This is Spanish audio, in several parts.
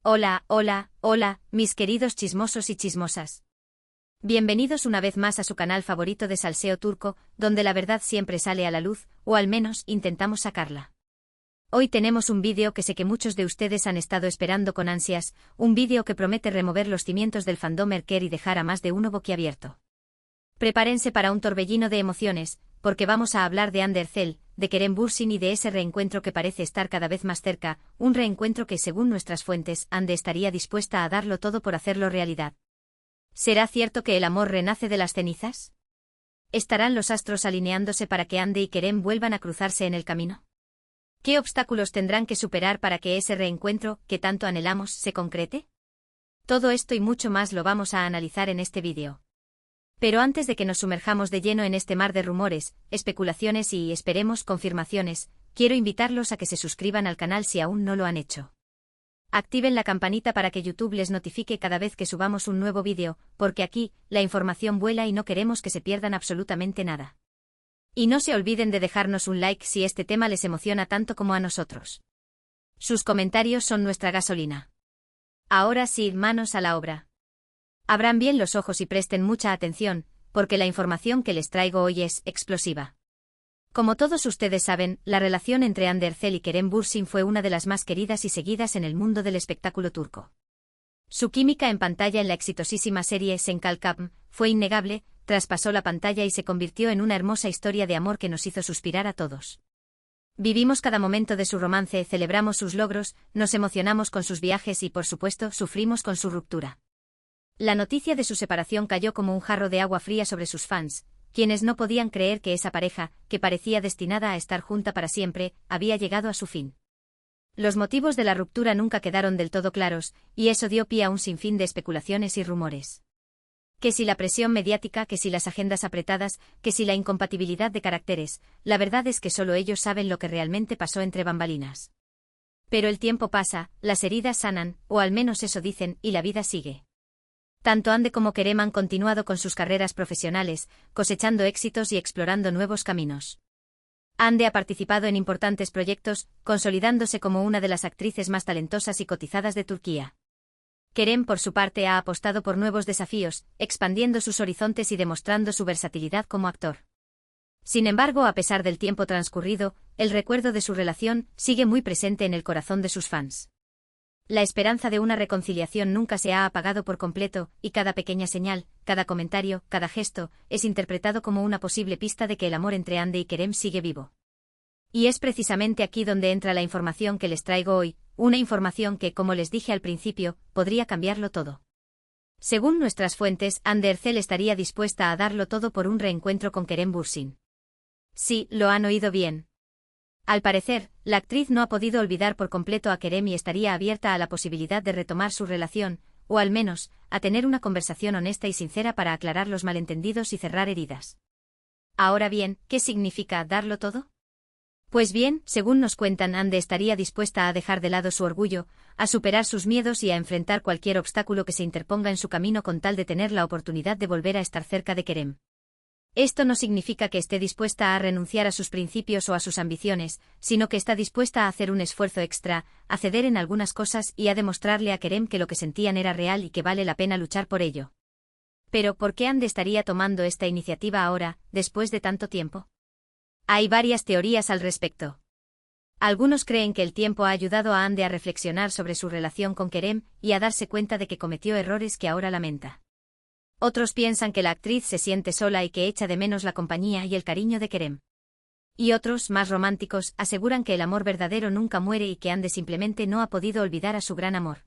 Hola, hola, hola, mis queridos chismosos y chismosas. Bienvenidos una vez más a su canal favorito de salseo turco, donde la verdad siempre sale a la luz, o al menos intentamos sacarla. Hoy tenemos un vídeo que sé que muchos de ustedes han estado esperando con ansias, un vídeo que promete remover los cimientos del fandom Erker y dejar a más de uno boquiabierto. Prepárense para un torbellino de emociones, porque vamos a hablar de Hande Erçel, de Kerem Bürsin y de ese reencuentro que parece estar cada vez más cerca, un reencuentro que según nuestras fuentes, Hande estaría dispuesta a darlo todo por hacerlo realidad. ¿Será cierto que el amor renace de las cenizas? ¿Estarán los astros alineándose para que Hande y Kerem vuelvan a cruzarse en el camino? ¿Qué obstáculos tendrán que superar para que ese reencuentro, que tanto anhelamos, se concrete? Todo esto y mucho más lo vamos a analizar en este vídeo. Pero antes de que nos sumerjamos de lleno en este mar de rumores, especulaciones y, esperemos, confirmaciones, quiero invitarlos a que se suscriban al canal si aún no lo han hecho. Activen la campanita para que YouTube les notifique cada vez que subamos un nuevo vídeo, porque aquí, la información vuela y no queremos que se pierdan absolutamente nada. Y no se olviden de dejarnos un like si este tema les emociona tanto como a nosotros. Sus comentarios son nuestra gasolina. Ahora sí, manos a la obra. Abran bien los ojos y presten mucha atención, porque la información que les traigo hoy es explosiva. Como todos ustedes saben, la relación entre Hande Erçel y Kerem Bürsin fue una de las más queridas y seguidas en el mundo del espectáculo turco. Su química en pantalla en la exitosísima serie Sen Kalkam fue innegable, traspasó la pantalla y se convirtió en una hermosa historia de amor que nos hizo suspirar a todos. Vivimos cada momento de su romance, celebramos sus logros, nos emocionamos con sus viajes y, por supuesto, sufrimos con su ruptura. La noticia de su separación cayó como un jarro de agua fría sobre sus fans, quienes no podían creer que esa pareja, que parecía destinada a estar junta para siempre, había llegado a su fin. Los motivos de la ruptura nunca quedaron del todo claros, y eso dio pie a un sinfín de especulaciones y rumores. Que si la presión mediática, que si las agendas apretadas, que si la incompatibilidad de caracteres, la verdad es que solo ellos saben lo que realmente pasó entre bambalinas. Pero el tiempo pasa, las heridas sanan, o al menos eso dicen, y la vida sigue. Tanto Hande como Kerem han continuado con sus carreras profesionales, cosechando éxitos y explorando nuevos caminos. Hande ha participado en importantes proyectos, consolidándose como una de las actrices más talentosas y cotizadas de Turquía. Kerem, por su parte, ha apostado por nuevos desafíos, expandiendo sus horizontes y demostrando su versatilidad como actor. Sin embargo, a pesar del tiempo transcurrido, el recuerdo de su relación sigue muy presente en el corazón de sus fans. La esperanza de una reconciliación nunca se ha apagado por completo, y cada pequeña señal, cada comentario, cada gesto, es interpretado como una posible pista de que el amor entre Hande y Kerem sigue vivo. Y es precisamente aquí donde entra la información que les traigo hoy, una información que, como les dije al principio, podría cambiarlo todo. Según nuestras fuentes, Hande Erçel estaría dispuesta a darlo todo por un reencuentro con Kerem Bürsin. Sí, lo han oído bien. Al parecer, la actriz no ha podido olvidar por completo a Kerem y estaría abierta a la posibilidad de retomar su relación, o al menos, a tener una conversación honesta y sincera para aclarar los malentendidos y cerrar heridas. Ahora bien, ¿qué significa darlo todo? Pues bien, según nos cuentan, Hande estaría dispuesta a dejar de lado su orgullo, a superar sus miedos y a enfrentar cualquier obstáculo que se interponga en su camino con tal de tener la oportunidad de volver a estar cerca de Kerem. Esto no significa que esté dispuesta a renunciar a sus principios o a sus ambiciones, sino que está dispuesta a hacer un esfuerzo extra, a ceder en algunas cosas y a demostrarle a Kerem que lo que sentían era real y que vale la pena luchar por ello. Pero, ¿por qué Hande estaría tomando esta iniciativa ahora, después de tanto tiempo? Hay varias teorías al respecto. Algunos creen que el tiempo ha ayudado a Hande a reflexionar sobre su relación con Kerem y a darse cuenta de que cometió errores que ahora lamenta. Otros piensan que la actriz se siente sola y que echa de menos la compañía y el cariño de Kerem. Y otros, más románticos, aseguran que el amor verdadero nunca muere y que Hande simplemente no ha podido olvidar a su gran amor.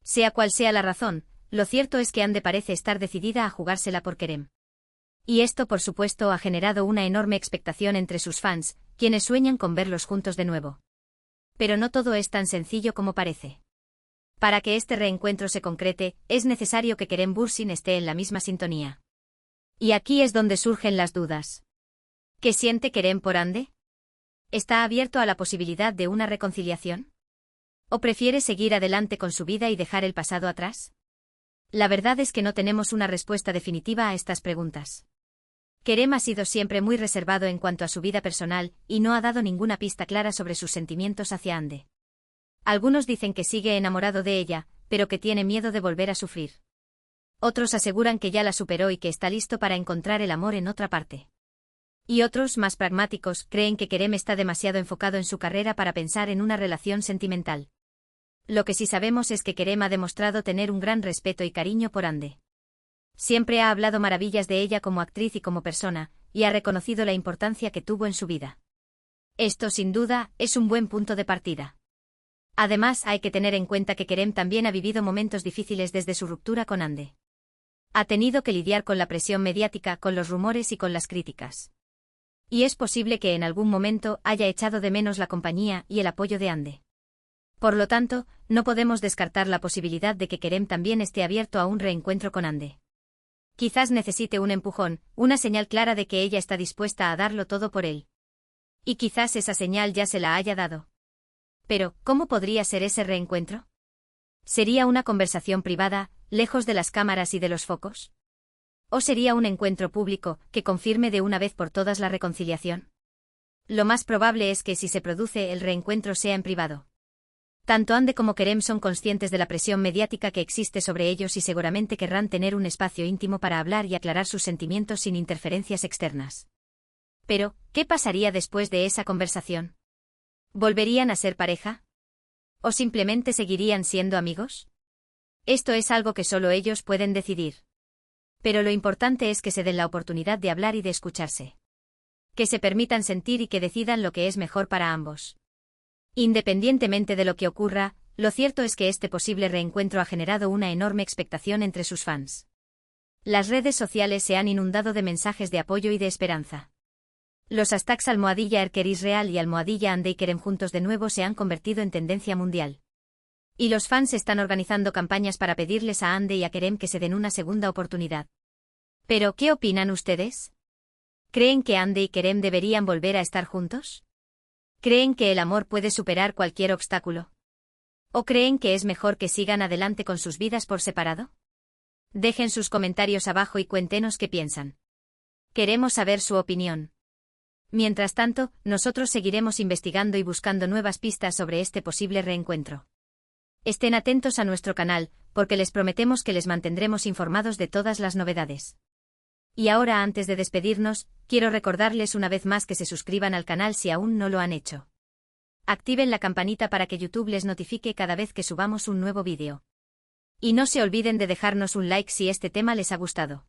Sea cual sea la razón, lo cierto es que Hande parece estar decidida a jugársela por Kerem. Y esto, por supuesto, ha generado una enorme expectación entre sus fans, quienes sueñan con verlos juntos de nuevo. Pero no todo es tan sencillo como parece. Para que este reencuentro se concrete, es necesario que Kerem Bürsin esté en la misma sintonía. Y aquí es donde surgen las dudas. ¿Qué siente Kerem por Hande? ¿Está abierto a la posibilidad de una reconciliación? ¿O prefiere seguir adelante con su vida y dejar el pasado atrás? La verdad es que no tenemos una respuesta definitiva a estas preguntas. Kerem ha sido siempre muy reservado en cuanto a su vida personal y no ha dado ninguna pista clara sobre sus sentimientos hacia Hande. Algunos dicen que sigue enamorado de ella, pero que tiene miedo de volver a sufrir. Otros aseguran que ya la superó y que está listo para encontrar el amor en otra parte. Y otros, más pragmáticos, creen que Kerem está demasiado enfocado en su carrera para pensar en una relación sentimental. Lo que sí sabemos es que Kerem ha demostrado tener un gran respeto y cariño por Hande. Siempre ha hablado maravillas de ella como actriz y como persona, y ha reconocido la importancia que tuvo en su vida. Esto, sin duda, es un buen punto de partida. Además, hay que tener en cuenta que Kerem también ha vivido momentos difíciles desde su ruptura con Hande. Ha tenido que lidiar con la presión mediática, con los rumores y con las críticas. Y es posible que en algún momento haya echado de menos la compañía y el apoyo de Hande. Por lo tanto, no podemos descartar la posibilidad de que Kerem también esté abierto a un reencuentro con Hande. Quizás necesite un empujón, una señal clara de que ella está dispuesta a darlo todo por él. Y quizás esa señal ya se la haya dado. Pero, ¿cómo podría ser ese reencuentro? ¿Sería una conversación privada, lejos de las cámaras y de los focos? ¿O sería un encuentro público, que confirme de una vez por todas la reconciliación? Lo más probable es que si se produce el reencuentro sea en privado. Tanto Hande como Kerem son conscientes de la presión mediática que existe sobre ellos y seguramente querrán tener un espacio íntimo para hablar y aclarar sus sentimientos sin interferencias externas. Pero, ¿qué pasaría después de esa conversación? ¿Volverían a ser pareja? ¿O simplemente seguirían siendo amigos? Esto es algo que solo ellos pueden decidir. Pero lo importante es que se den la oportunidad de hablar y de escucharse. Que se permitan sentir y que decidan lo que es mejor para ambos. Independientemente de lo que ocurra, lo cierto es que este posible reencuentro ha generado una enorme expectación entre sus fans. Las redes sociales se han inundado de mensajes de apoyo y de esperanza. Los hashtags @Erkerisreal y @Hande y Kerem juntos de nuevo se han convertido en tendencia mundial. Y los fans están organizando campañas para pedirles a Hande y a Kerem que se den una segunda oportunidad. Pero, ¿qué opinan ustedes? ¿Creen que Hande y Kerem deberían volver a estar juntos? ¿Creen que el amor puede superar cualquier obstáculo? ¿O creen que es mejor que sigan adelante con sus vidas por separado? Dejen sus comentarios abajo y cuéntenos qué piensan. Queremos saber su opinión. Mientras tanto, nosotros seguiremos investigando y buscando nuevas pistas sobre este posible reencuentro. Estén atentos a nuestro canal, porque les prometemos que les mantendremos informados de todas las novedades. Y ahora, antes de despedirnos, quiero recordarles una vez más que se suscriban al canal si aún no lo han hecho. Activen la campanita para que YouTube les notifique cada vez que subamos un nuevo vídeo. Y no se olviden de dejarnos un like si este tema les ha gustado.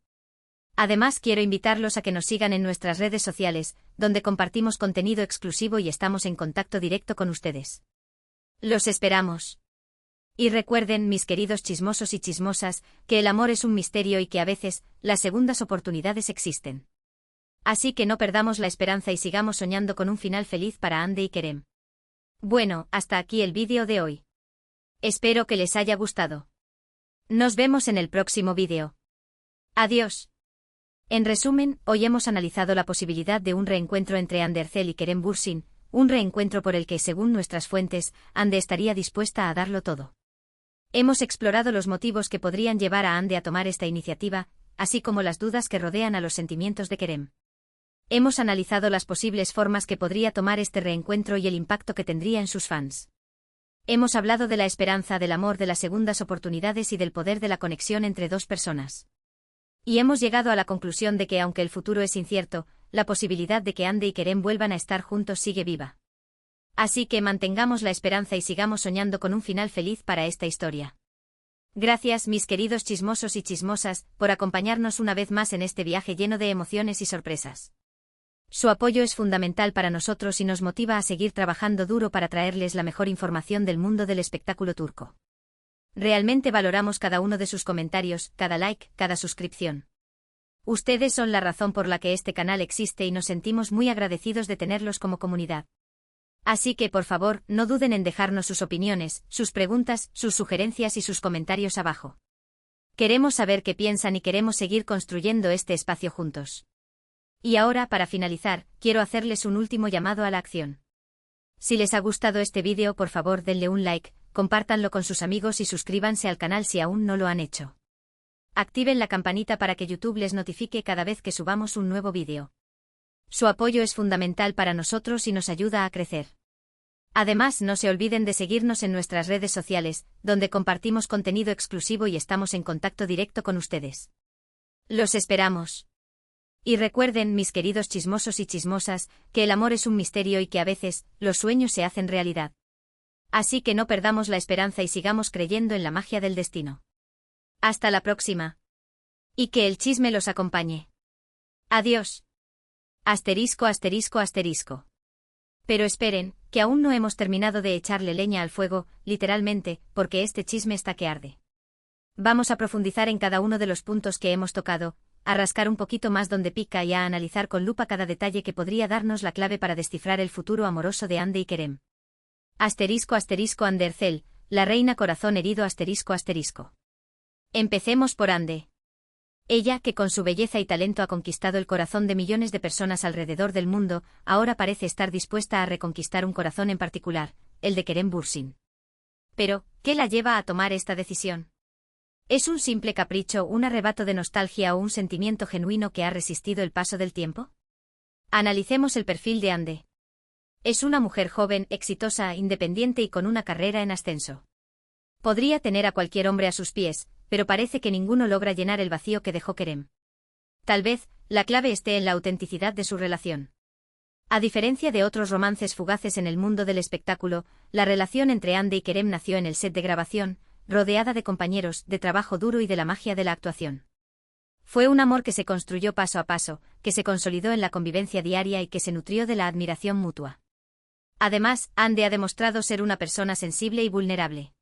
Además, quiero invitarlos a que nos sigan en nuestras redes sociales, donde compartimos contenido exclusivo y estamos en contacto directo con ustedes. ¡Los esperamos! Y recuerden, mis queridos chismosos y chismosas, que el amor es un misterio y que a veces, las segundas oportunidades existen. Así que no perdamos la esperanza y sigamos soñando con un final feliz para Hande y Kerem. Bueno, hasta aquí el vídeo de hoy. Espero que les haya gustado. Nos vemos en el próximo vídeo. Adiós. En resumen, hoy hemos analizado la posibilidad de un reencuentro entre Hande Erçel y Kerem Bürsin, un reencuentro por el que, según nuestras fuentes, Hande estaría dispuesta a darlo todo. Hemos explorado los motivos que podrían llevar a Hande a tomar esta iniciativa, así como las dudas que rodean a los sentimientos de Kerem. Hemos analizado las posibles formas que podría tomar este reencuentro y el impacto que tendría en sus fans. Hemos hablado de la esperanza, del amor, de las segundas oportunidades y del poder de la conexión entre dos personas. Y hemos llegado a la conclusión de que, aunque el futuro es incierto, la posibilidad de que Hande y Kerem vuelvan a estar juntos sigue viva. Así que mantengamos la esperanza y sigamos soñando con un final feliz para esta historia. Gracias, mis queridos chismosos y chismosas, por acompañarnos una vez más en este viaje lleno de emociones y sorpresas. Su apoyo es fundamental para nosotros y nos motiva a seguir trabajando duro para traerles la mejor información del mundo del espectáculo turco. Realmente valoramos cada uno de sus comentarios, cada like, cada suscripción. Ustedes son la razón por la que este canal existe y nos sentimos muy agradecidos de tenerlos como comunidad. Así que, por favor, no duden en dejarnos sus opiniones, sus preguntas, sus sugerencias y sus comentarios abajo. Queremos saber qué piensan y queremos seguir construyendo este espacio juntos. Y ahora, para finalizar, quiero hacerles un último llamado a la acción. Si les ha gustado este vídeo, por favor denle un like, compártanlo con sus amigos y suscríbanse al canal si aún no lo han hecho. Activen la campanita para que YouTube les notifique cada vez que subamos un nuevo vídeo. Su apoyo es fundamental para nosotros y nos ayuda a crecer. Además, no se olviden de seguirnos en nuestras redes sociales, donde compartimos contenido exclusivo y estamos en contacto directo con ustedes. Los esperamos. Y recuerden, mis queridos chismosos y chismosas, que el amor es un misterio y que a veces, los sueños se hacen realidad. Así que no perdamos la esperanza y sigamos creyendo en la magia del destino. Hasta la próxima. Y que el chisme los acompañe. Adiós. Asterisco, asterisco, asterisco. Pero esperen, que aún no hemos terminado de echarle leña al fuego, literalmente, porque este chisme está que arde. Vamos a profundizar en cada uno de los puntos que hemos tocado, a rascar un poquito más donde pica y a analizar con lupa cada detalle que podría darnos la clave para descifrar el futuro amoroso de Ande y Kerem. Asterisco, asterisco, Andercel, la reina corazón herido, asterisco, asterisco. Empecemos por Ande. Ella, que con su belleza y talento ha conquistado el corazón de millones de personas alrededor del mundo, ahora parece estar dispuesta a reconquistar un corazón en particular, el de Kerem Bürsin. Pero, ¿qué la lleva a tomar esta decisión? ¿Es un simple capricho, un arrebato de nostalgia o un sentimiento genuino que ha resistido el paso del tiempo? Analicemos el perfil de Ande. Es una mujer joven, exitosa, independiente y con una carrera en ascenso. Podría tener a cualquier hombre a sus pies, pero parece que ninguno logra llenar el vacío que dejó Kerem. Tal vez, la clave esté en la autenticidad de su relación. A diferencia de otros romances fugaces en el mundo del espectáculo, la relación entre Ande y Kerem nació en el set de grabación, rodeada de compañeros, de trabajo duro y de la magia de la actuación. Fue un amor que se construyó paso a paso, que se consolidó en la convivencia diaria y que se nutrió de la admiración mutua. Además, Ande ha demostrado ser una persona sensible y vulnerable.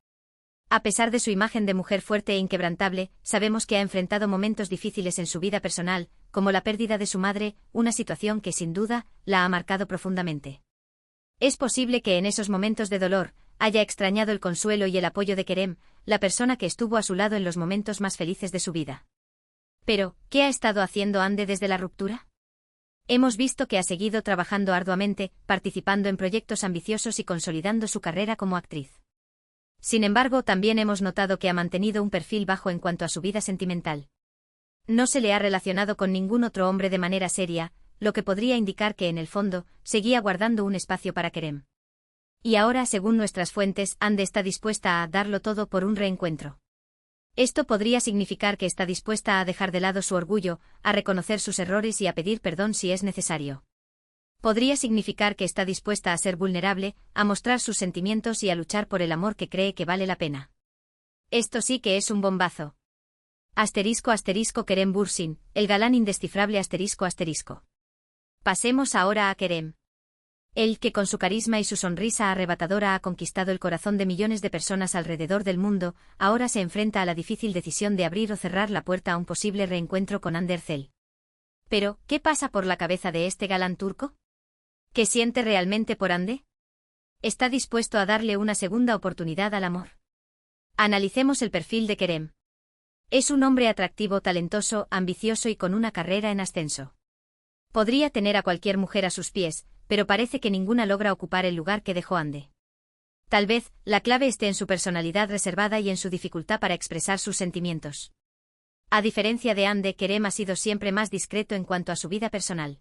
A pesar de su imagen de mujer fuerte e inquebrantable, sabemos que ha enfrentado momentos difíciles en su vida personal, como la pérdida de su madre, una situación que sin duda la ha marcado profundamente. Es posible que en esos momentos de dolor haya extrañado el consuelo y el apoyo de Kerem, la persona que estuvo a su lado en los momentos más felices de su vida. Pero, ¿qué ha estado haciendo Ande desde la ruptura? Hemos visto que ha seguido trabajando arduamente, participando en proyectos ambiciosos y consolidando su carrera como actriz. Sin embargo, también hemos notado que ha mantenido un perfil bajo en cuanto a su vida sentimental. No se le ha relacionado con ningún otro hombre de manera seria, lo que podría indicar que en el fondo, seguía guardando un espacio para Kerem. Y ahora, según nuestras fuentes, Ande está dispuesta a darlo todo por un reencuentro. Esto podría significar que está dispuesta a dejar de lado su orgullo, a reconocer sus errores y a pedir perdón si es necesario. Podría significar que está dispuesta a ser vulnerable, a mostrar sus sentimientos y a luchar por el amor que cree que vale la pena. Esto sí que es un bombazo. Asterisco, asterisco, Kerem Bürsin, el galán indescifrable, asterisco, asterisco. Pasemos ahora a Kerem. Él, que con su carisma y su sonrisa arrebatadora ha conquistado el corazón de millones de personas alrededor del mundo, ahora se enfrenta a la difícil decisión de abrir o cerrar la puerta a un posible reencuentro con Andercel. Pero, ¿qué pasa por la cabeza de este galán turco? ¿Qué siente realmente por Ande? ¿Está dispuesto a darle una segunda oportunidad al amor? Analicemos el perfil de Kerem. Es un hombre atractivo, talentoso, ambicioso y con una carrera en ascenso. Podría tener a cualquier mujer a sus pies, pero parece que ninguna logra ocupar el lugar que dejó Ande. Tal vez, la clave esté en su personalidad reservada y en su dificultad para expresar sus sentimientos. A diferencia de Ande, Kerem ha sido siempre más discreto en cuanto a su vida personal.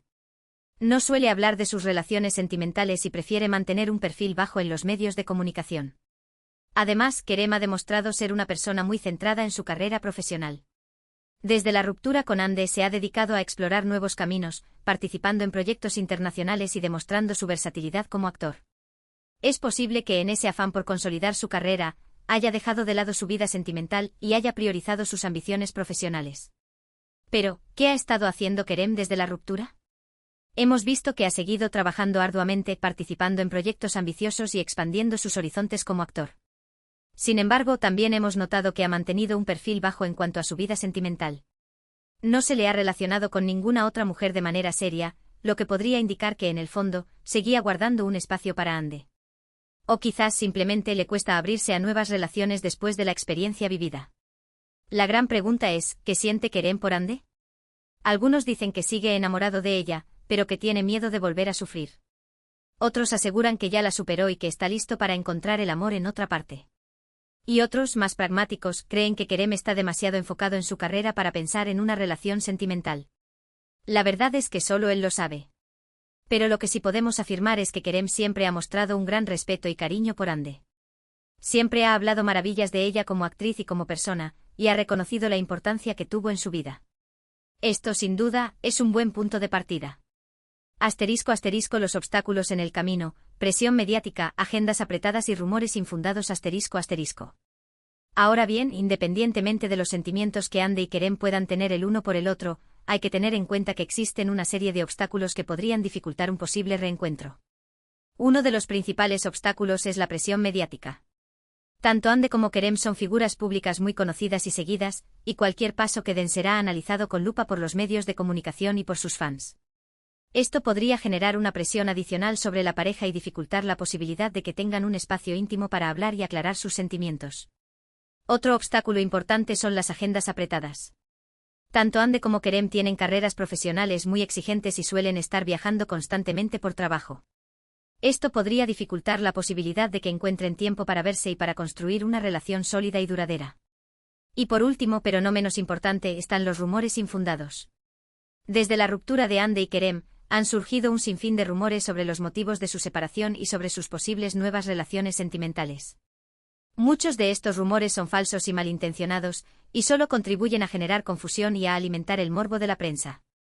No suele hablar de sus relaciones sentimentales y prefiere mantener un perfil bajo en los medios de comunicación. Además, Kerem ha demostrado ser una persona muy centrada en su carrera profesional. Desde la ruptura con Ande se ha dedicado a explorar nuevos caminos, participando en proyectos internacionales y demostrando su versatilidad como actor. Es posible que en ese afán por consolidar su carrera, haya dejado de lado su vida sentimental y haya priorizado sus ambiciones profesionales. Pero, ¿qué ha estado haciendo Kerem desde la ruptura? Hemos visto que ha seguido trabajando arduamente, participando en proyectos ambiciosos y expandiendo sus horizontes como actor. Sin embargo, también hemos notado que ha mantenido un perfil bajo en cuanto a su vida sentimental. No se le ha relacionado con ninguna otra mujer de manera seria, lo que podría indicar que en el fondo, seguía guardando un espacio para Ande. O quizás simplemente le cuesta abrirse a nuevas relaciones después de la experiencia vivida. La gran pregunta es, ¿qué siente Kerem por Ande? Algunos dicen que sigue enamorado de ella, pero que tiene miedo de volver a sufrir. Otros aseguran que ya la superó y que está listo para encontrar el amor en otra parte. Y otros, más pragmáticos, creen que Kerem está demasiado enfocado en su carrera para pensar en una relación sentimental. La verdad es que solo él lo sabe. Pero lo que sí podemos afirmar es que Kerem siempre ha mostrado un gran respeto y cariño por Hande. Siempre ha hablado maravillas de ella como actriz y como persona, y ha reconocido la importancia que tuvo en su vida. Esto, sin duda, es un buen punto de partida. *** Los obstáculos en el camino, presión mediática, agendas apretadas y rumores infundados ***. Ahora bien, independientemente de los sentimientos que Hande y Kerem puedan tener el uno por el otro, hay que tener en cuenta que existen una serie de obstáculos que podrían dificultar un posible reencuentro. Uno de los principales obstáculos es la presión mediática. Tanto Hande como Kerem son figuras públicas muy conocidas y seguidas, y cualquier paso que den será analizado con lupa por los medios de comunicación y por sus fans. Esto podría generar una presión adicional sobre la pareja y dificultar la posibilidad de que tengan un espacio íntimo para hablar y aclarar sus sentimientos. Otro obstáculo importante son las agendas apretadas. Tanto Hande como Kerem tienen carreras profesionales muy exigentes y suelen estar viajando constantemente por trabajo. Esto podría dificultar la posibilidad de que encuentren tiempo para verse y para construir una relación sólida y duradera. Y por último, pero no menos importante, están los rumores infundados. Desde la ruptura de Hande y Kerem, han surgido un sinfín de rumores sobre los motivos de su separación y sobre sus posibles nuevas relaciones sentimentales. Muchos de estos rumores son falsos y malintencionados, y solo contribuyen a generar confusión y a alimentar el morbo de la prensa.